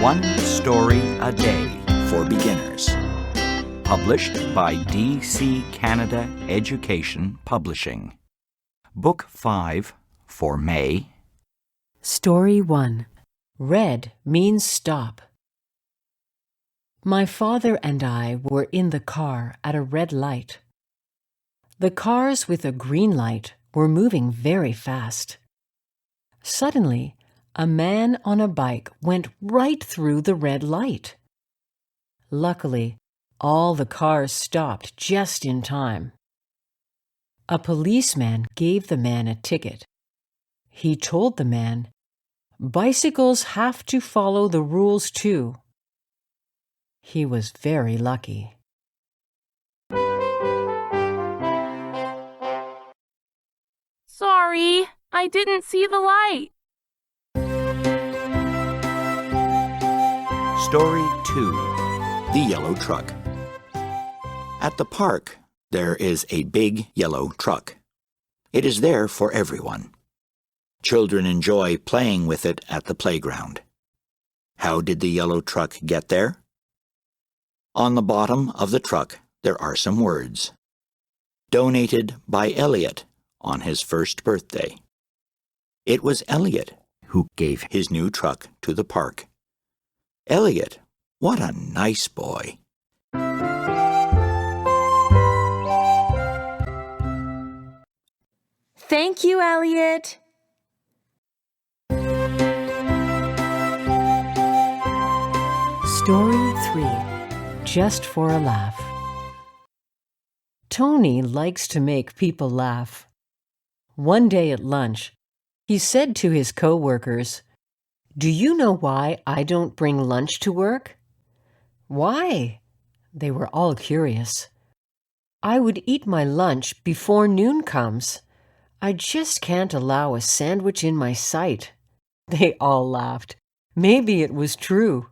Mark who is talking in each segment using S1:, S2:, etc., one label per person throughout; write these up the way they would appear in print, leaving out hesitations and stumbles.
S1: One story a day
S2: for beginners.
S1: Published by DC Canada Education Publishing. Book 5 for May.
S3: Story 1. Red means stop. My father and I were in the car at a red light. The cars with a green light were moving very fast. Suddenly, a man on a bike went right through the red light. Luckily, all the cars stopped just in time. A policeman gave the man a ticket. He told the man, "Bicycles have to follow the rules too." He was very lucky.
S4: Sorry, I didn't see the light.
S1: Story 2.
S2: The yellow truck. At the park, there is a big yellow truck. It is there for everyone. Children enjoy playing with it at the playground. How did the yellow truck get there? On the bottom of the truck, there are some words. Donated by Elliot on his first birthday. It was Elliot who gave his new truck to the park. Elliot, what a nice boy.
S3: Thank you, Elliot. Story 3. Just for a laugh. Tony likes to make people laugh. One day at lunch, he said to his co-workers, "Do you know why I don't bring lunch to work?" "Why?" They were all curious. "I would eat my lunch before noon comes. I just can't allow a sandwich in my sight." They all laughed. Maybe it was true.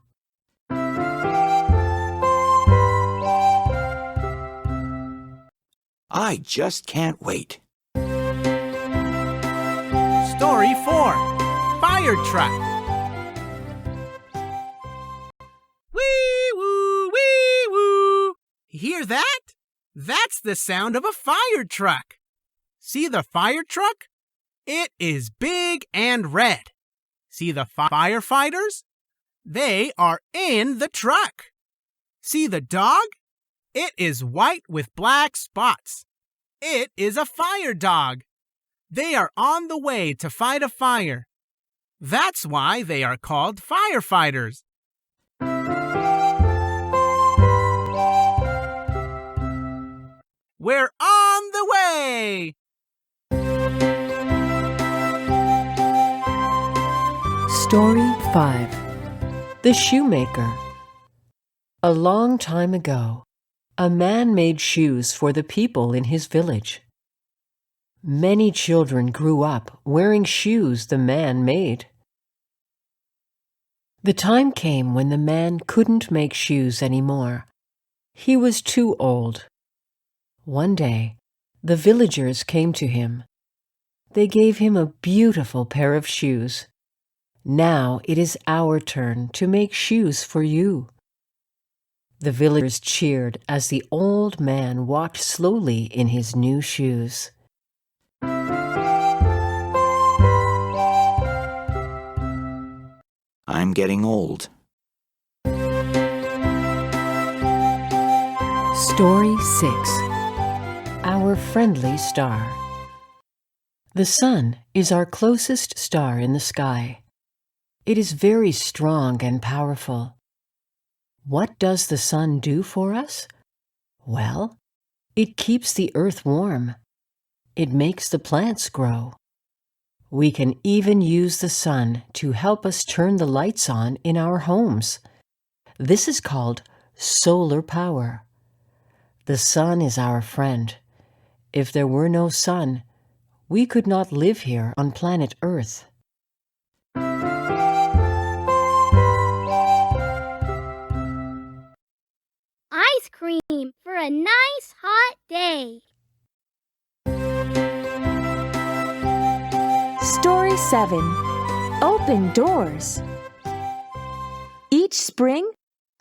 S2: I just can't wait.
S5: Story 4. Fire truck. Wee-woo, wee-woo. Hear that? That's the sound of a fire truck. See the fire truck? It is big and red. See the firefighters? They are in the truck. See the dog? It is white with black spots. It is a fire dog. They are on the way to fight a fire. That's why they are called firefighters. We're on the way!
S3: Story 5. The Shoemaker. A long time ago, a man made shoes for the people in his village. Many children grew up wearing shoes the man made. The time came when the man couldn't make shoes anymore. He was too old. One day, the villagers came to him. They gave him a beautiful pair of shoes. "Now it is our turn to make shoes for you." The villagers cheered as the old man walked slowly in his new shoes.
S2: I'm getting old.
S3: Story 6. Our Friendly Star. The sun is our closest star in the sky. It is very strong and powerful. What does the sun do for us? Well, it keeps the earth warm. It makes the plants grow. We can even use the sun to help us turn the lights on in our homes. This is called solar power. The sun is our friend. If there were no sun, we could not live here on planet Earth.
S6: Ice cream for a nice hot day.
S7: Story 7. Open doors. Each spring,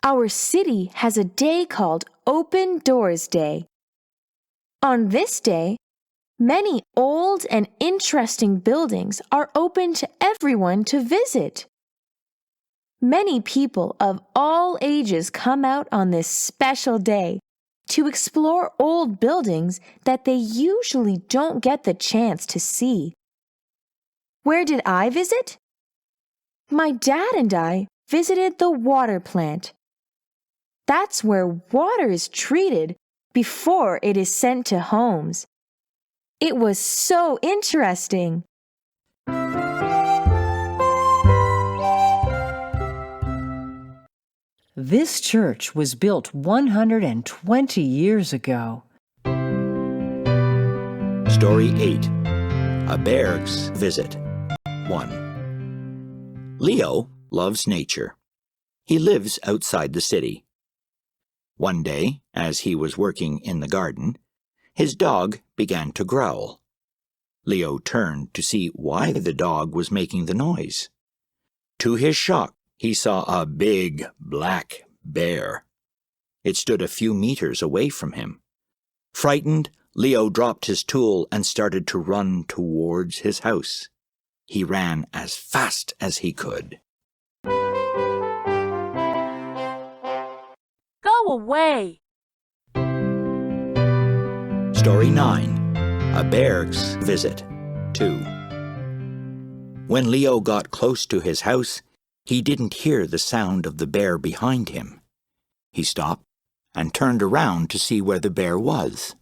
S7: our city has a day called Open Doors Day. On this day, many old and interesting buildings are open to everyone to visit. Many people of all ages come out on this special day to explore old buildings that they usually don't get the chance to see. Where did I visit? My dad and I visited the water plant. That's where water is treated before it is sent to homes. It was so interesting.
S3: This church was built 120 years ago.
S2: Story 8. A Bear's Visit. 1. Leo loves nature. He lives outside the city. One day, as he was working in the garden, his dog began to growl. Leo turned to see why the dog was making the noise. To his shock, he saw a big black bear. It stood a few meters away from him. Frightened, Leo dropped his tool and started to run towards his house. He ran as fast as he could.
S4: Go away.
S2: Story 9. A Bear's Visit. 2. When Leo got close to his house, he didn't hear the sound of the bear behind him. He stopped and turned around to see where the bear was.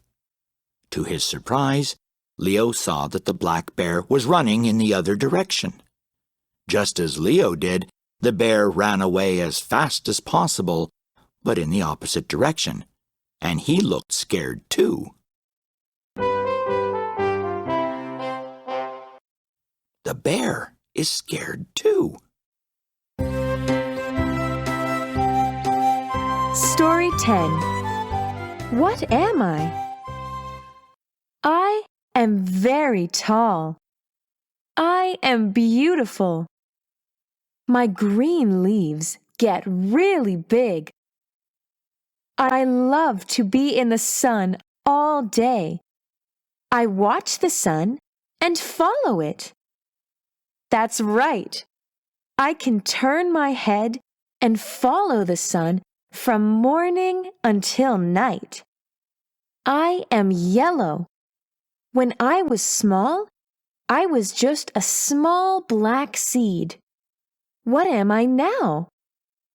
S2: To his surprise, Leo saw that the black bear was running in the other direction. Just as Leo did, the bear ran away as fast as possible, but in the opposite direction, and he looked scared too. The bear is scared too.
S7: Story 10. What am I? I am very tall. I am beautiful. My green leaves get really big. I love to be in the sun all day. I watch the sun and follow it. That's right. I can turn my head and follow the sun from morning until night. I am yellow. When I was small, I was just a small black seed. What am I now?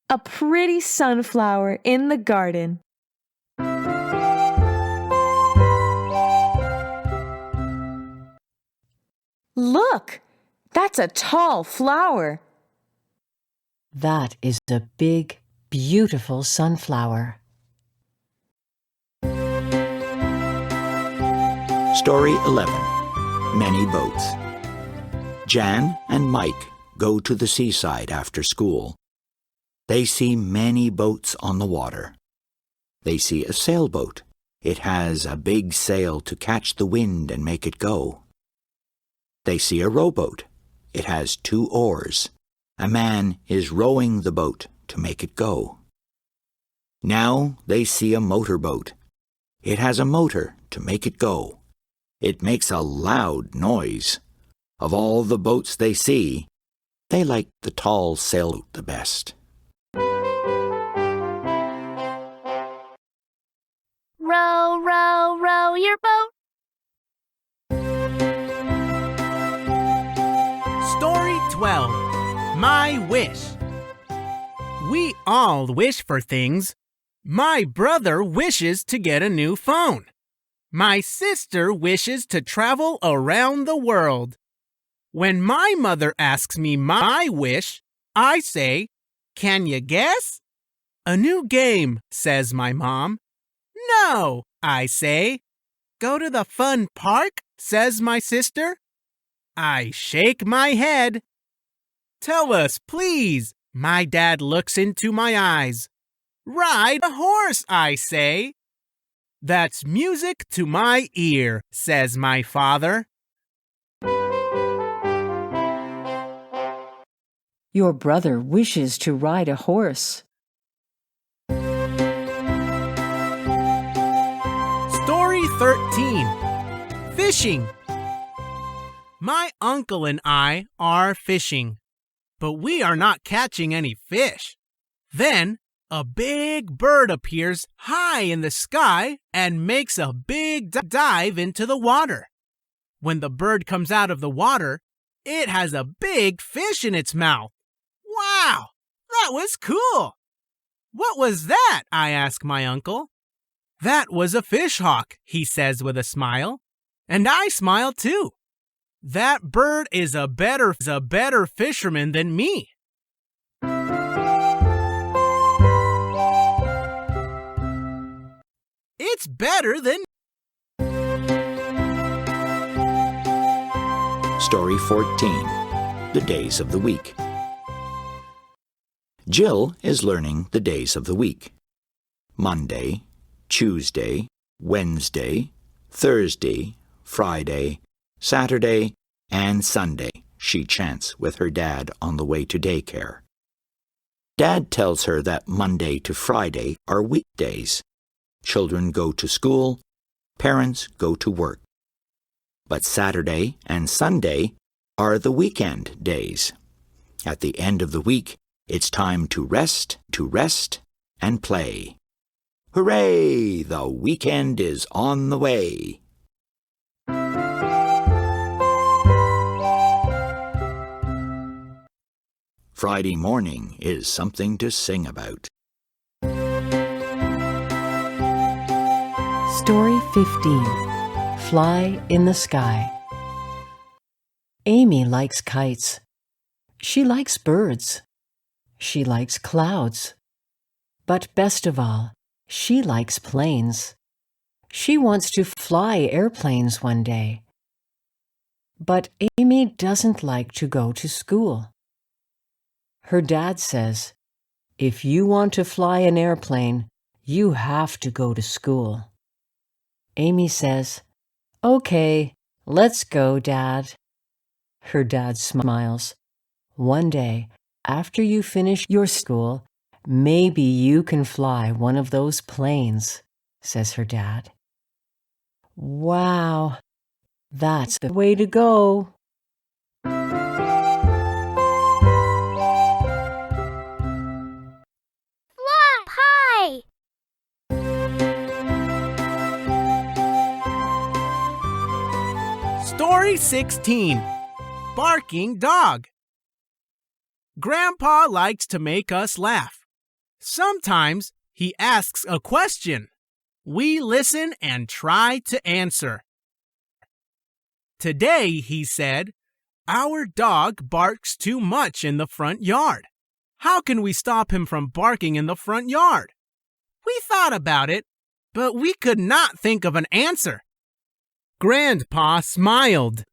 S7: A pretty sunflower in the garden. Look, that's a tall flower.
S3: That is a big, beautiful sunflower.
S2: Story 11. Many Boats. Jan and Mike go to the seaside after school. They see many boats on the water. They see a sailboat. It has a big sail to catch the wind and make it go. They see a rowboat. It has 2 oars. A man is rowing the boat to make it go. Now they see a motorboat. It has a motor to make it go. It makes a loud noise. Of all the boats they see, they like the tall sailboat the best.
S6: Row, row, row your boat.
S5: Story 12. My Wish. We all wish for things. My brother wishes to get a new phone. My sister wishes to travel around the world. When my mother asks me my wish, I say, "Can you guess?" "A new game," says my mom. "No," I say. "Go to the fun park," says my sister. I shake my head. "Tell us, please." My dad looks into my eyes. "Ride a horse," I say. "That's music to my ear," says my father.
S3: Your brother wishes to ride a horse.
S5: Story 13. Fishing. My uncle and I are fishing, but we are not catching any fish. Then, a big bird appears high in the sky and makes a big dive into the water. When the bird comes out of the water, it has a big fish in its mouth. Wow, that was cool. What was that? I ask my uncle. That was a fish hawk, he says with a smile. And I smile too. That bird is a better fisherman than me. It's better than...
S2: Story 14. The Days of the Week. Jill is learning the days of the week. Monday, Tuesday, Wednesday, Thursday, Friday, Saturday, and Sunday, she chants with her dad on the way to daycare. Dad tells her that Monday to Friday are weekdays. Children go to school, parents go to work. But Saturday and Sunday are the weekend days. At the end of the week, it's time to rest, and play. Hooray! The weekend is on the way. Friday morning is something to sing about.
S3: Story 15. Fly in the Sky. Amy likes kites. She likes birds. She likes clouds. But best of all, she likes planes. She wants to fly airplanes one day. But Amy doesn't like to go to school. Her dad says, if you want to fly an airplane, you have to go to school. Amy says, okay, let's go, Dad. Her dad smiles. One day, after you finish your school, maybe you can fly one of those planes, says her dad. Wow, that's the way to go.
S6: Fly high!
S5: Story 16. Barking Dog. Grandpa likes to make us laugh. Sometimes he asks a question. We listen and try to answer. Today, he said, our dog barks too much in the front yard. How can we stop him from barking in the front yard? We thought about it, but we could not think of an answer. Grandpa smiled.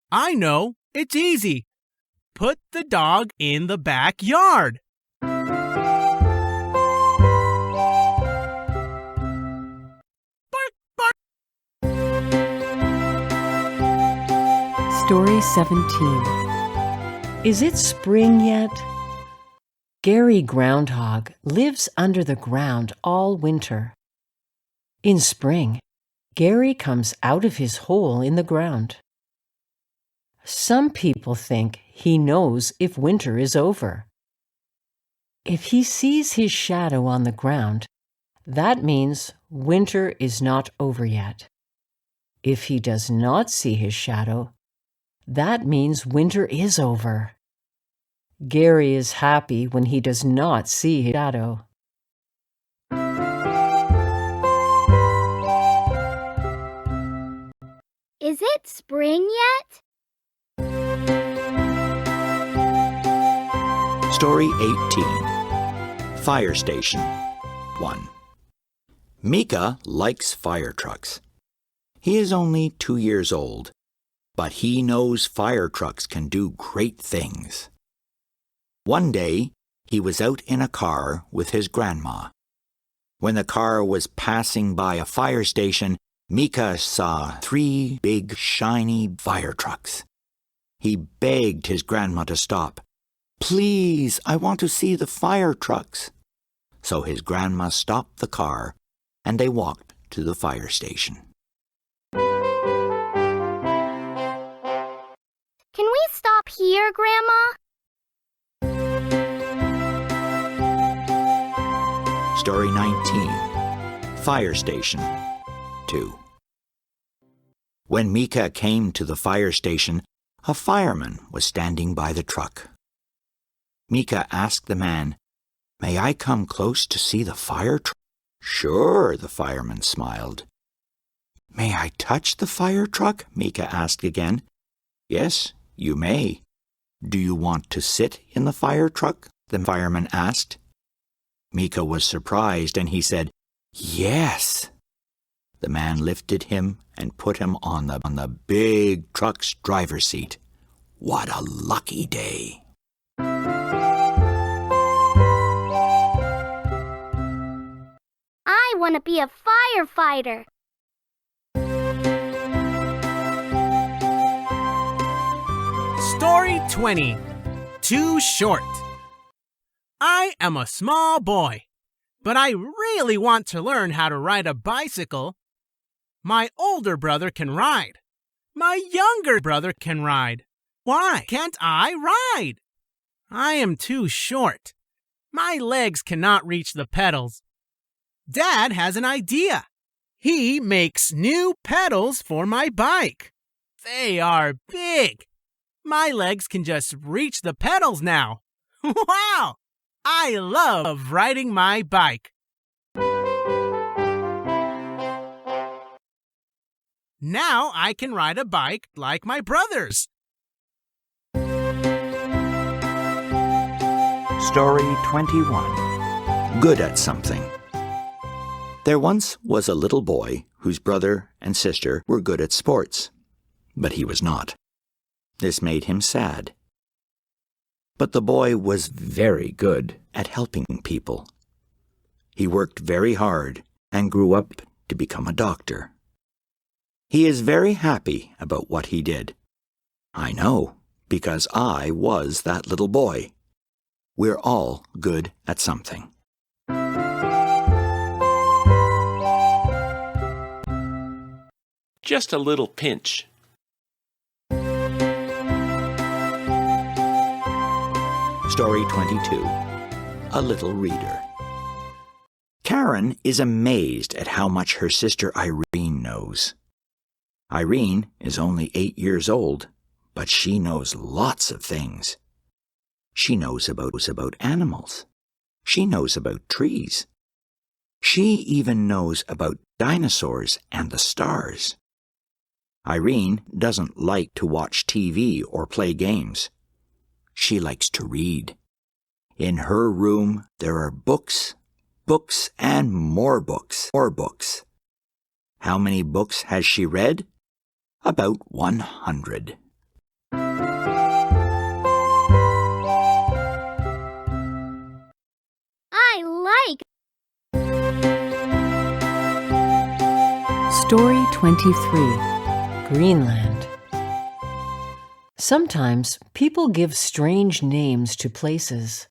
S5: I know, it's easy. Put the dog in the backyard. Bark, bark.
S3: Story 17. Is it spring yet? Gary Groundhog lives under the ground all winter. In spring, Gary comes out of his hole in the ground. Some people think he knows if winter is over. If he sees his shadow on the ground, that means winter is not over yet. If he does not see his shadow, that means winter is over. Gary is happy when he does not see his shadow.
S6: Is it spring yet?
S2: Story 18. Fire Station 1. Mika likes fire trucks. He is only 2 years old, but he knows fire trucks can do great things. One day, he was out in a car with his grandma. When the car was passing by a fire station, Mika saw 3 big, shiny fire trucks. He begged his grandma to stop, Please, I want to see the fire trucks. So his grandma stopped the car, and they walked to the fire station.
S6: Can we stop here, Grandma?
S2: Story 19. Fire Station 2. When Mika came to the fire station, a fireman was standing by the truck. Mika asked the man, "May I come close to see the fire truck?" "Sure," the fireman smiled. "May I touch the fire truck?" Mika asked again. "Yes, you may." "Do you want to sit in the fire truck?" the fireman asked. Mika was surprised and he said, "Yes." The man lifted him and put him on the big truck's driver's seat. What a lucky day.
S6: I want to be a firefighter.
S5: Story 20. Too short. I am a small boy, but I really want to learn how to ride a bicycle. My older brother can ride. My younger brother can ride. Why can't I ride? I am too short. My legs cannot reach the pedals. Dad has an idea. He makes new pedals for my bike. They are big. My legs can just reach the pedals now. Wow! I love riding my bike. Now I can ride a bike like my brothers.
S1: Story 21.
S2: Good at something. There once was a little boy whose brother and sister were good at sports, but he was not. This made him sad. But the boy was very good at helping people. He worked very hard and grew up to become a doctor. He is very happy about what he did. I know, because I was that little boy. We're all good at something.
S8: Just a little pinch.
S2: Story 22. A Little Reader. Karen is amazed at how much her sister Irene knows. Irene is only 8 years old, but she knows lots of things. She knows about animals. She knows about trees. She even knows about dinosaurs and the stars. Irene doesn't like to watch TV or play games. She likes to read. In her room, there are books, books, and more books. How many books has she read? About 100.
S6: I like.
S3: Story 23. Greenland. Sometimes people give strange names to places.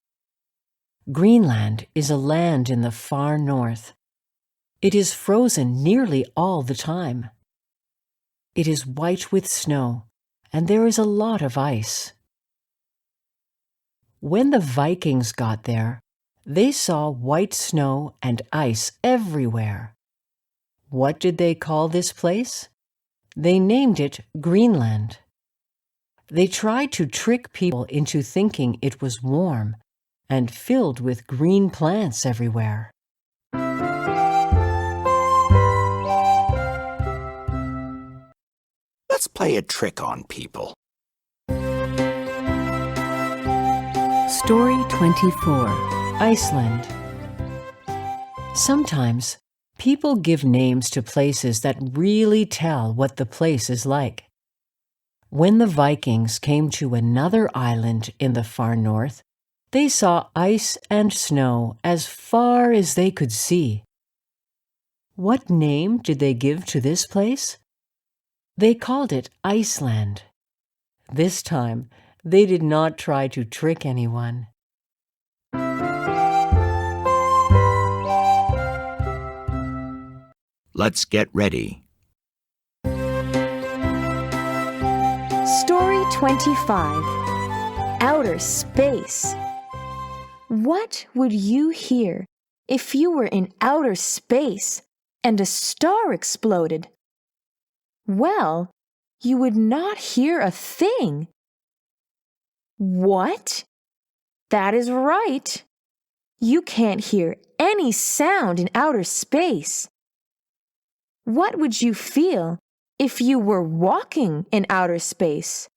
S3: Greenland is a land in the far north. It is frozen nearly all the time. It is white with snow, and there is a lot of ice. When the Vikings got there, they saw white snow and ice everywhere. What did they call this place? They named it Greenland. They tried to trick people into thinking it was warm and filled with green plants everywhere.
S2: Let's play a trick on people.
S3: Story 24. Iceland. Sometimes people give names to places that really tell what the place is like. When the Vikings came to another island in the far north, they saw ice and snow as far as they could see. What name did they give to this place? They called it Iceland. This time, They did not try to trick anyone.
S2: Let's get ready.
S7: Story 25. Outer Space. What would you hear if you were in outer space and a star exploded? Well, you would not hear a thing. What? That is right. You can't hear any sound in outer space. What would you feel if you were walking in outer space?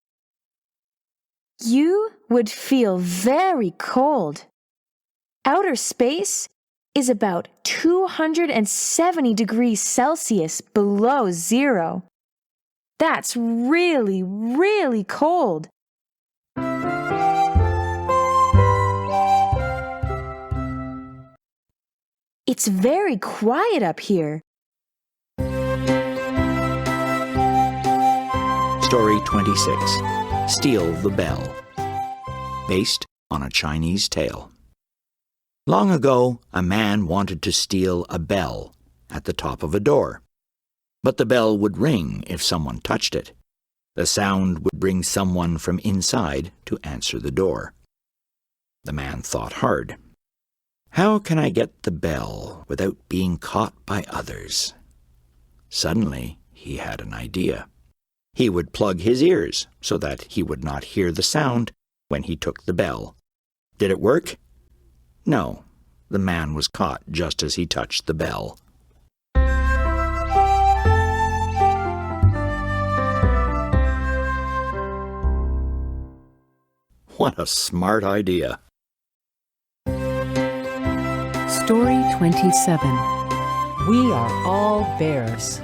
S7: You would feel very cold. Outer space is about 270 degrees Celsius below zero. That's really, really cold. It's very quiet up here.
S2: Story 26. Steal the Bell. Based on a Chinese tale. Long ago, a man wanted to steal a bell at the top of a door. But the bell would ring if someone touched it. The sound would bring someone from inside to answer the door. The man thought hard. How can I get the bell without being caught by others? Suddenly, he had an idea. He would plug his ears so that he would not hear the sound when he took the bell. Did it work? No, the man was caught just as he touched the bell. What a smart idea.
S3: Story 27. We are all bears.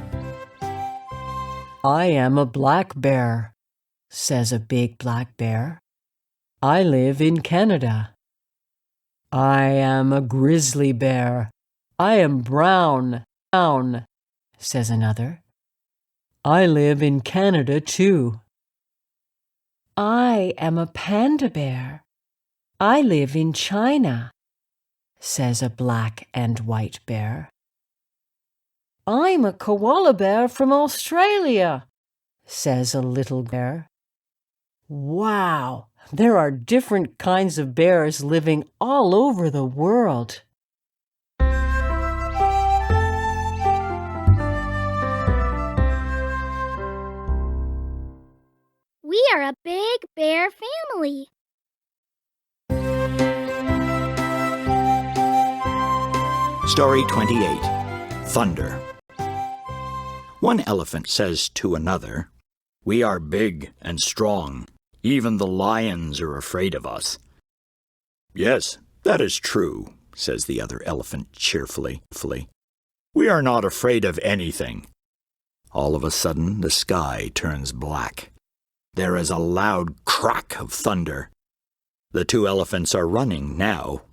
S3: I am a black bear, says a big black bear. I live in Canada. I am a grizzly bear. I am brown, says another. I live in Canada too. I am a panda bear. I live in China, says a black and white bear. I'm a koala bear from Australia, says a little bear. Wow, there are different kinds of bears living all over the world.
S6: We are a big bear family.
S2: Story 28. Thunder. One elephant says to another, "We are big and strong. Even the lions are afraid of us." "Yes, that is true," says the other elephant cheerfully. "We are not afraid of anything." All of a sudden, the sky turns black. There is a loud crack of thunder. The two elephants are running now.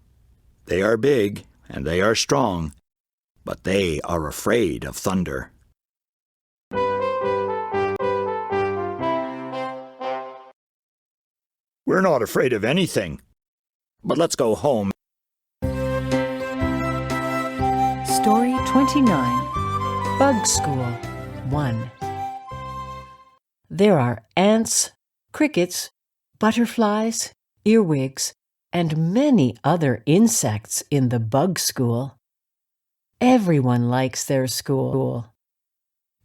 S2: They are big and they are strong, but they are afraid of thunder. "We're not afraid of anything, but let's go home."
S3: Story 29. Bug School 1. There are ants, crickets, butterflies, earwigs, and many other insects in the bug school. Everyone likes their school.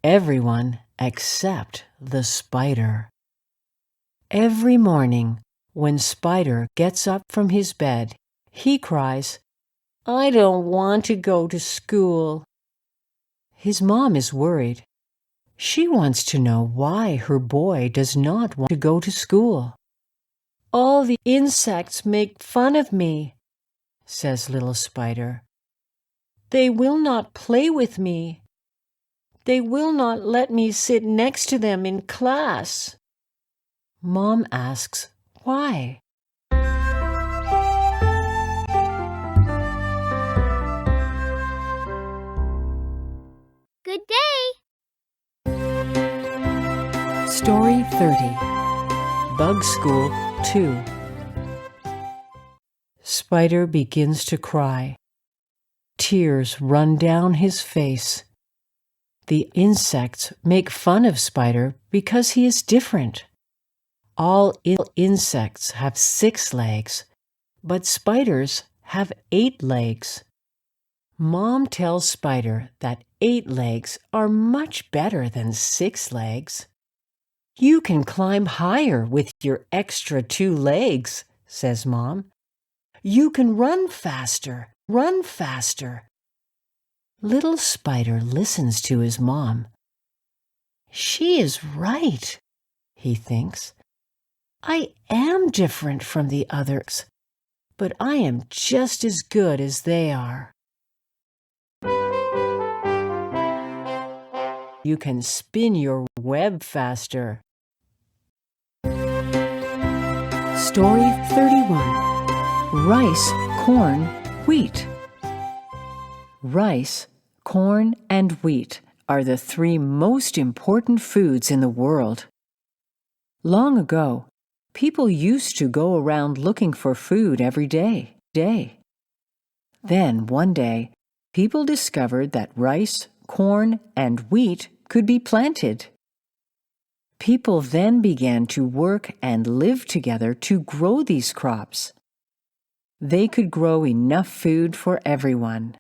S3: Everyone except the spider. Every morning, when Spider gets up from his bed, he cries, "I don't want to go to school." His mom is worried. She wants to know why her boy does not want to go to school. "All the insects make fun of me," says little Spider. "They will not play with me. They will not let me sit next to them in class." Mom asks, "Why?"
S6: Good day.
S3: Story 30. Bug School 2. Spider begins to cry. Tears run down his face. The insects make fun of Spider because he is different. All insects have 6 legs, but spiders have 8 legs. Mom tells Spider that 8 legs are much better than 6 legs. You can climb higher with your extra 2 legs, says Mom. You can run faster, run faster. Little Spider listens to his mom. She is right, he thinks. I am different from the others, but I am just as good as they are. You can spin your web faster. Story 31. Rice, corn, wheat. Rice, corn, and wheat are the 3 most important foods in the world. Long ago, people used to go around looking for food every day. Then, one day, people discovered that rice, corn, and wheat could be planted. People then began to work and live together to grow these crops. They could grow enough food for everyone.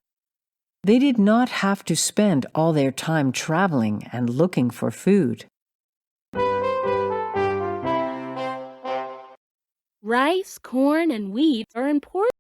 S3: They did not have to spend all their time traveling and looking for food.
S4: Rice, corn, and wheat are important